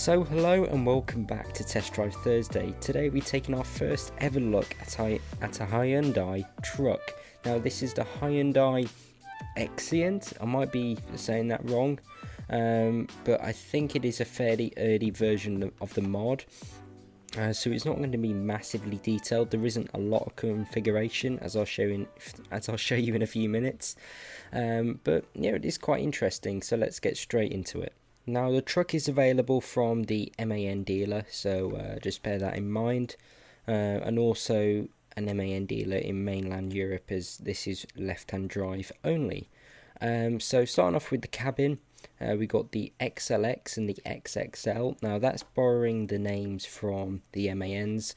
So hello and welcome back to Test Drive Thursday. Today we're taking our first ever look at a Hyundai truck. Now this is the Hyundai Xcient. I might be saying that wrong, but I think it is a fairly early version of the mod. So it's not going to be massively detailed. There isn't a lot of configuration, as I'll show you in a few minutes. But yeah, it is quite interesting. So let's get straight into it. Now the truck is available from the MAN dealer, so just bear that in mind, and also an MAN dealer in mainland Europe, as this is left-hand drive only. So starting off with the cabin, we got the XLX and the XXL. Now that's borrowing the names from the MANs,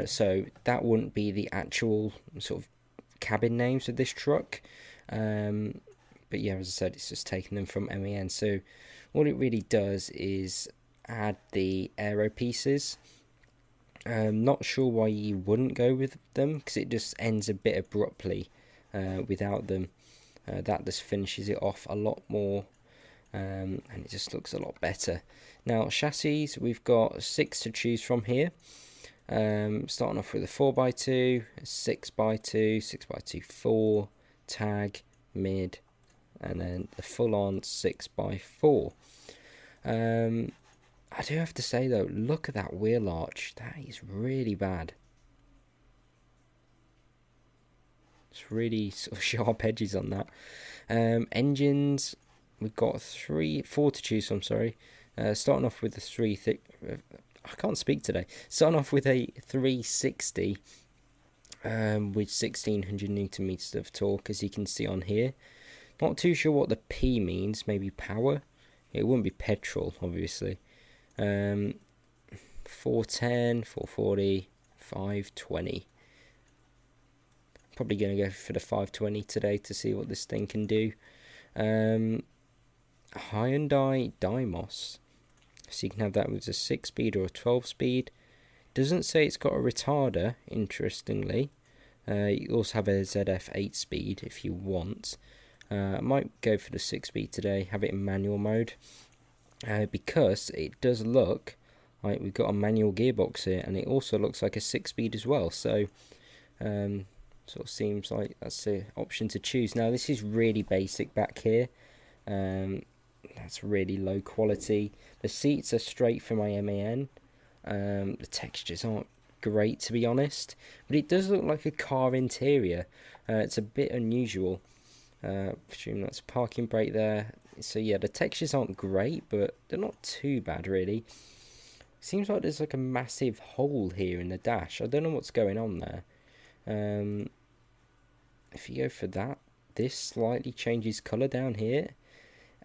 so that wouldn't be the actual sort of cabin names of this truck, but yeah, as I said, it's just taking them from MAN. So what it really does is add the aero pieces. Not sure why you wouldn't go with them, because it just ends a bit abruptly without them. That just finishes it off a lot more, and it just looks a lot better. Now chassis, we've got 6 to choose from here. Starting off with a 4x2, a 6x2, 6x2 4, tag, mid, and then the full-on 6x4. I do have to say though, look at that wheel arch. That is really bad. It's really sort of sharp edges on that. Engines, we've got 4 to choose from. Sorry, starting off with the I can't speak today. Starting off with a 360 with 1600 Newton meters of torque, as you can see on here. Not too sure what the P means. Maybe power. It wouldn't be petrol, obviously. 410, 440, 520. Probably going to go for the 520 today to see what this thing can do. Hyundai Dymos. So you can have that with a 6-speed or a 12-speed. Doesn't say it's got a retarder, interestingly. You also have a ZF 8-speed if you want. I might go for the 6-speed today, have it in manual mode, because it does look like we've got a manual gearbox here, and it also looks like a 6-speed as well, so sort of seems like that's the option to choose. Now this is really basic back here, that's really low quality. The seats are straight from my MAN. The textures aren't great, to be honest, but it does look like a car interior. It's a bit unusual. Presume that's a parking brake there. So yeah, the textures aren't great, but they're not too bad really. Seems like there's like a massive hole here in the dash. I don't know what's going on there. If you go for that, this slightly changes colour down here,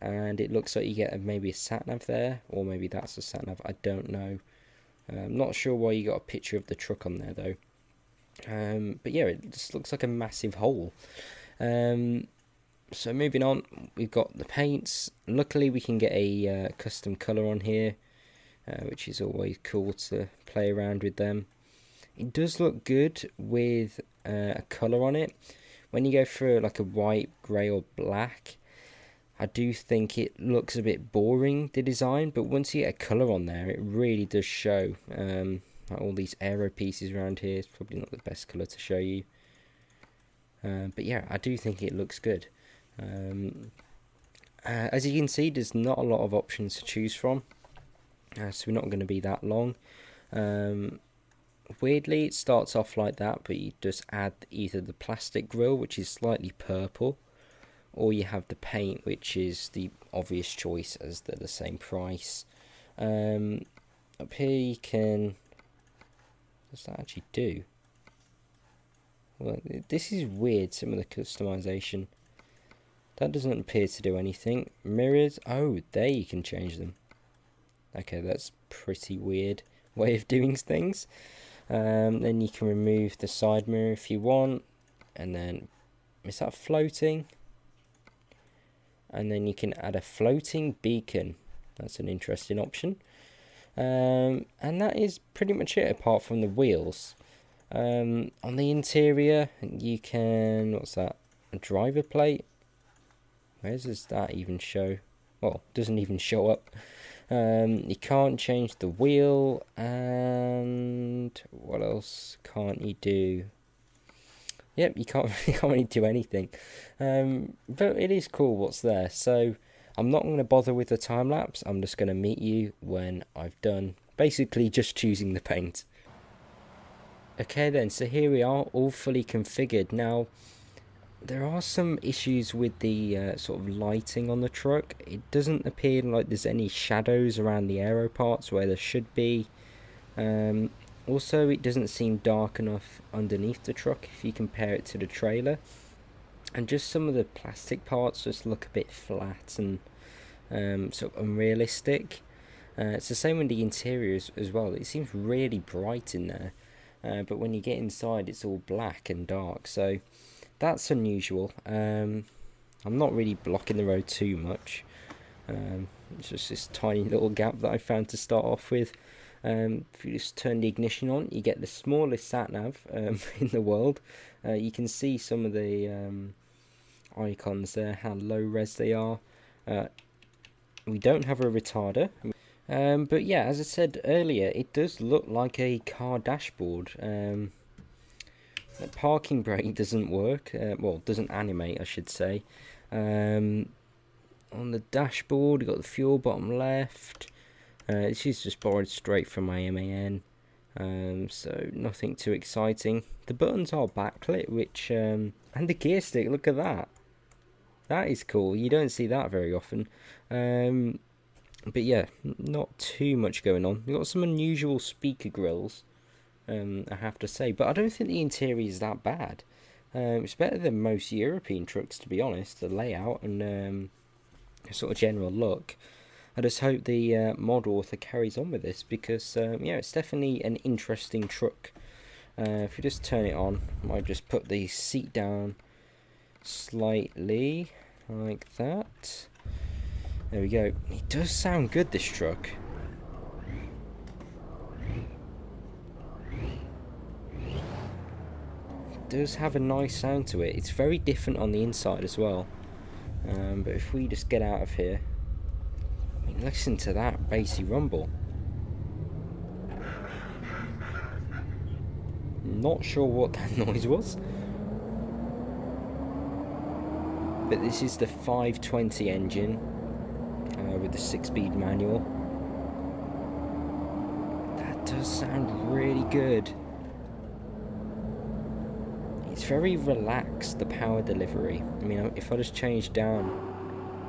and it looks like you get maybe a sat-nav there, or maybe that's a sat-nav, I don't know. I'm not sure why you got a picture of the truck on there though. But yeah, it just looks like a massive hole. So moving on, we've got the paints. Luckily we can get a custom colour on here, which is always cool to play around with them. It does look good with a colour on it. When you go for like a white, grey or black, I do think it looks a bit boring, the design, but once you get a colour on there, it really does show. Like all these aero pieces around here, it's probably not the best colour to show you. But yeah, I do think it looks good. As you can see, there's not a lot of options to choose from, so we're not going to be that long. Weirdly, it starts off like that, but you just add either the plastic grille, which is slightly purple, or you have the paint, which is the obvious choice as they're the same price. Up here you can... what does that actually do? Well, this is weird, some of the customization. That doesn't appear to do anything. Mirrors, oh, there you can change them. Okay, that's pretty weird way of doing things. Then you can remove the side mirror if you want. And then, is that floating? And then you can add a floating beacon. That's an interesting option. And that is pretty much it, apart from the wheels. On the interior, you can, what's that? A driver plate. Where does that even show? Well, it doesn't even show up. You can't change the wheel, and what else can't you do? Yep, you can't really do anything. But it is cool what's there. So I'm not going to bother with the time lapse. I'm just going to meet you when I've done basically just choosing the paint. Okay then, so here we are, all fully configured. Now, there are some issues with the sort of lighting on the truck. It doesn't appear like there's any shadows around the aero parts where there should be. Also, it doesn't seem dark enough underneath the truck if you compare it to the trailer. And just some of the plastic parts just look a bit flat and sort of unrealistic. It's the same with the interior as well. It seems really bright in there. But when you get inside, it's all black and dark. So that's unusual. I'm not really blocking the road too much. It's just this tiny little gap that I found to start off with. If you just turn the ignition on, you get the smallest sat-nav in the world. You can see some of the icons there, how low res they are. We don't have a retarder. But yeah, as I said earlier, it does look like a car dashboard. The parking brake doesn't work. Well, doesn't animate, I should say. On the dashboard, you've got the fuel bottom left. This is just borrowed straight from my MAN, so nothing too exciting. The buttons are backlit, which and the gear stick. Look at that. That is cool. You don't see that very often. But yeah, not too much going on. We've got some unusual speaker grills, I have to say, but I don't think the interior is that bad. It's better than most European trucks, to be honest. The layout and sort of general look. I just hope the mod author carries on with this because, yeah, it's definitely an interesting truck. If you just turn it on, I might just put the seat down slightly, like that. There we go. It does sound good, this truck. It does have a nice sound to it. It's very different on the inside as well. But if we just get out of here, I mean, listen to that bassy rumble. Not sure what that noise was. But this is the 520 engine with the 6-speed manual. That does sound really good. It's very relaxed, the power delivery. I mean, if I just change down,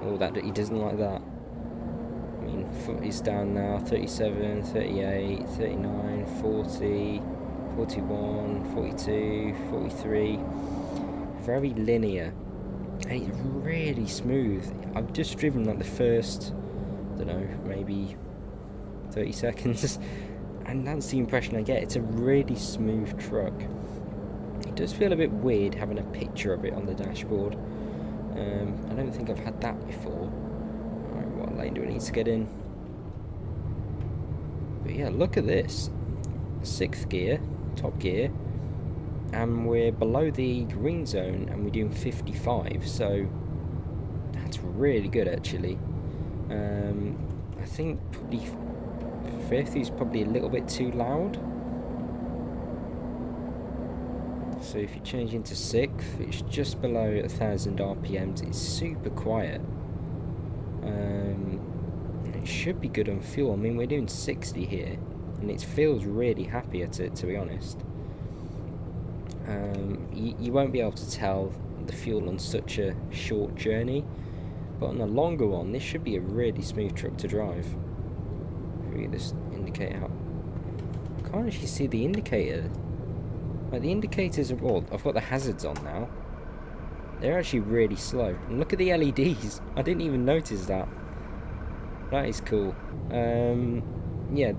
oh, that he doesn't like that. I mean, foot is down now, 37, 38, 39, 40, 41, 42, 43. Very linear. And it's really smooth. I've just driven like the first, I don't know, maybe 30 seconds. And that's the impression I get. It's a really smooth truck. It does feel a bit weird having a picture of it on the dashboard. I don't think I've had that before. Alright, what lane do I need to get in? But yeah, look at this. 6th gear, top gear. And we're below the green zone and we're doing 55. So that's really good actually. I think probably 50 is probably a little bit too loud. So if you change into 6th, it's just below 1000 RPMs. It's super quiet. It should be good on fuel. I mean, we're doing 60 here, and it feels really happier to be honest. You won't be able to tell the fuel on such a short journey, but on a longer one, this should be a really smooth truck to drive. If we get this indicator out, I can't actually see the indicator. Like the indicators are all, I've got the hazards on now. They're actually really slow. And look at the LEDs. I didn't even notice that. That is cool. Yeah,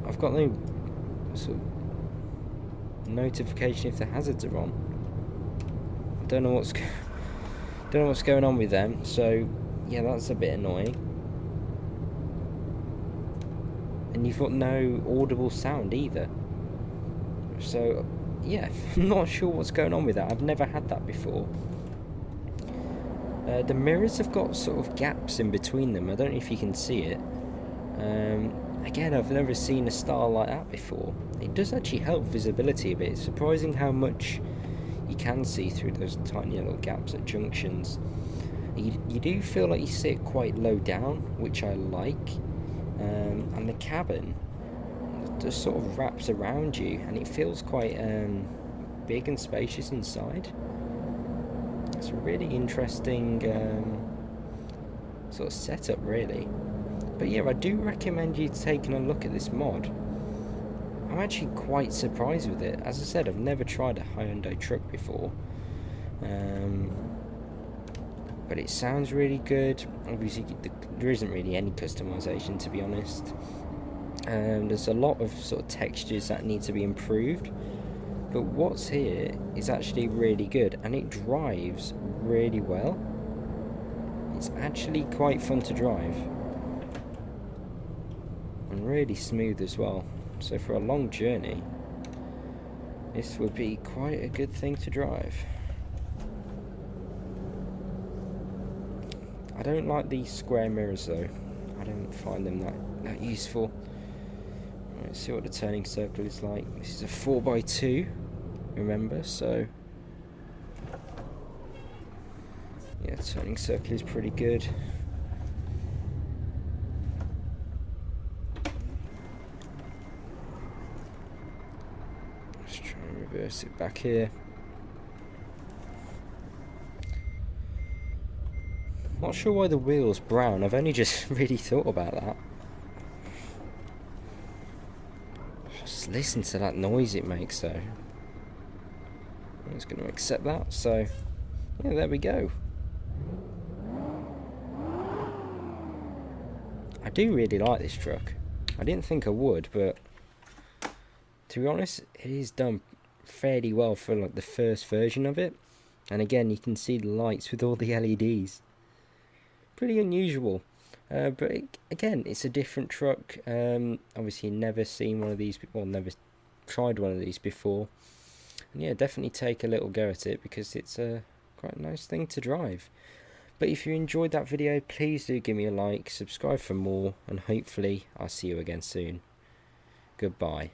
I've got no sort of notification if the hazards are on. Don't know what's going on with them. So yeah, that's a bit annoying. And you've got no audible sound either. So yeah, I'm not sure what's going on with that. I've never had that before. The mirrors have got sort of gaps in between them. I don't know if you can see it. Again, I've never seen a style like that before. It does actually help visibility a bit. It's surprising how much you can see through those tiny little gaps at junctions. You do feel like you sit quite low down, which I like, and the cabin just sort of wraps around you, and it feels quite big and spacious inside. It's a really interesting sort of setup, really. But yeah, I do recommend you taking a look at this mod. I'm actually quite surprised with it. As I said, I've never tried a Hyundai truck before, but it sounds really good. Obviously, there isn't really any customization, to be honest. There's a lot of sort of textures that need to be improved, but what's here is actually really good, and it drives really well. It's actually quite fun to drive, and really smooth as well. So for a long journey, this would be quite a good thing to drive. I don't like these square mirrors though. I don't find them that useful. Let's see what the turning circle is like. This is a 4x2, remember, so yeah, turning circle is pretty good. Let's try and reverse it back here. Not sure why the wheel's brown. I've only just really thought about that. Just listen to that noise it makes though. I'm just going to accept that. So yeah, there we go. I do really like this truck. I didn't think I would, but to be honest, it is done fairly well for like the first version of it. And again, you can see the lights with all the LEDs. Pretty unusual, but again, it's a different truck. Obviously never seen one of these, well, never tried one of these before, and yeah, definitely take a little go at it, because it's a quite a nice thing to drive. But if you enjoyed that video, please do give me a like, subscribe for more, and hopefully I'll see you again soon. Goodbye.